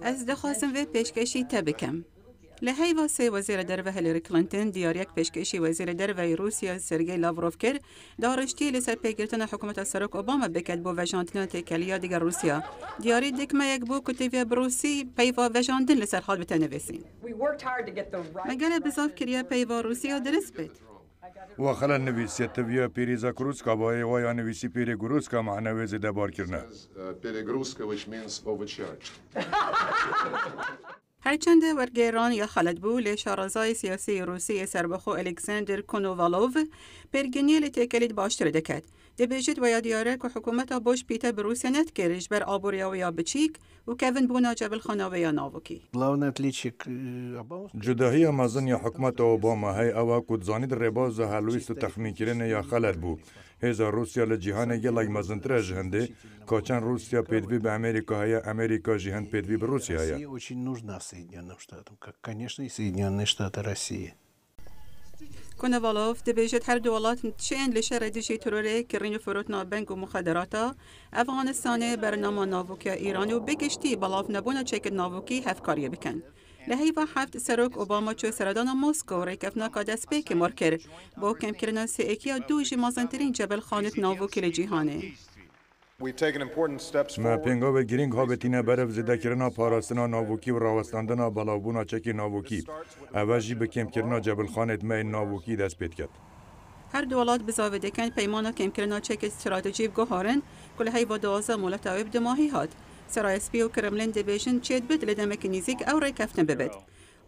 از دخواستم و پیشکشی تبکم. لهی واسه وزیر دروه هیلاری کلینتون دیار یک پیشکشی وزیر دروه روسیه سرگئی لاوروف کرد دارشتی لسر پیگرتن حکومت سراک اوباما بکد با وجاندن تکلیا دیگر روسیا. دیاری دکمه یک بو کتیوی بروسی پیوا وجاندن لسر حال بتنویسین. مگل بزاف کریا پیوا روسیا درست بید. وخلا نویسیت تبیا پیریزا کروسکا با ایویا نویسی پیری کروسکا معنوی زده بار کرنه. هرچند ورگیران یا خلد بو لشارازای سیاسی روسی سربخو الکساندر کونووالوف پرگنی لتکلید باشتر دکد. دبیجت و یادیاره که حکومت بوش پیتا بروسیا نت کرش بر آبوریا و یا بچیک و کوین بونا جبل خانه و یا ناوکی. جداهی مازن یا حکومت اوباما های اوا کدزانید رباز هلویست تخمین کرن یا خلد بو. هزار روسیا لجهان یلای مازن تر جهنده کاچن روسیا پیدوی به امریکا های امریکا جهان پیدوی به روسیا های. کونوالوف دبیجت هر دولت چین لشر دیجی تروره کرین فروتنا بنک و مخدراتا افغانستان برنامه ناوکی ایران و بگشتی بلاف نبونا چک ناوکی هفکاری بکن. لهی و هفت سروک اوباما چو سردان مسکو ریکفنا که دست پیک مرکر با کم کردن سیکیا دوج مازنترین جبل خانت ناوکی لجیهانه. ما پنگا و گرینگ ها بتینه برف زده کرنا پاراستنا ناوکی و راوستاندنا بلاوبونا چکی ناوکی اوجی به کم کرنا جبل خانت ما ناوکی دست پید کرد. هر دولت بزاویده کن پیمانا کم کرنا چک استراتژی گوهارن کل هی و دوازه مولت اویب دماهی هات. سرای اسپی و کرملین دیویژن چید بد لدمک نیزیک او ریکفتن ببد.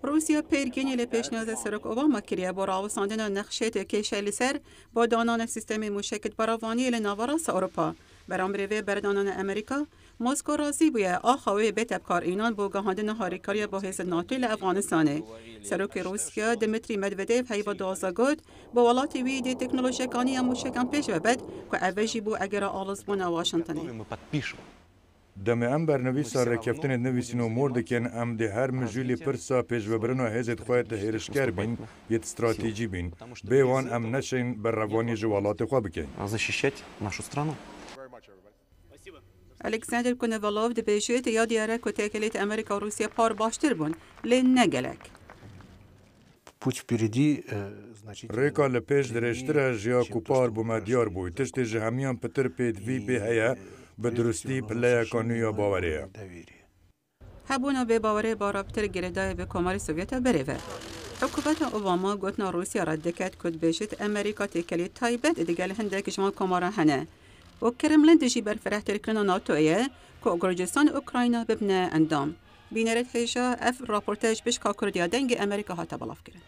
روسیا پیرگینی لپیشنیاز سرک اوباما کریا با راوستاندن نقشت کشیلی سر با دانان سیستم موشکت براوانی لناوراس اروپا. برامبری بردانان امریکا مسکو راضی بوده آخوی به تبکار اینان با گهاندن هاریکاریا با حزب ناتو افغانستانه. سروک روسیا دمیتری مدودیف هی و دوازگود با ولاتی ویدی تکنولوژیکانی موشکان پیش ببد که اوجی بو اگر آلزبون واشنطنه. دم ام برنویسا رکفتن نویسین و مرد کن ام ده هر مجولی پرسا پیش ببرنا هزت خواهد هیرشکر بین یت استراتژی بین بیوان ام نشین بر روانی جوالات خواه بکن. الکساندر کونوالوف دبیجت یادیاره که تکلیت امریکا و روسیا پار باشتر بون لین نگلک. ریکا لپیش درشتره جیا کوپار بوم دیار بوی تشت جهمیان پتر پیدوی به هیا به درستی پله کانویا باوریه. هبونا به باوری بارابتر گردای به کماری سوویت بریوه. حکومت اوباما گوتنا روسیا رد کرد کد بیشت امریکا تکلیت تایبت دیگر هندک جمال کمارا هنه. و کرملین دژی برفره ترکنا ناتویه که گرجستان اوکراینا ببنه اندام. بینرت هیجا اف راپورتاج بش کاکردیا دنگ امریکا هاتا بلاف کرد.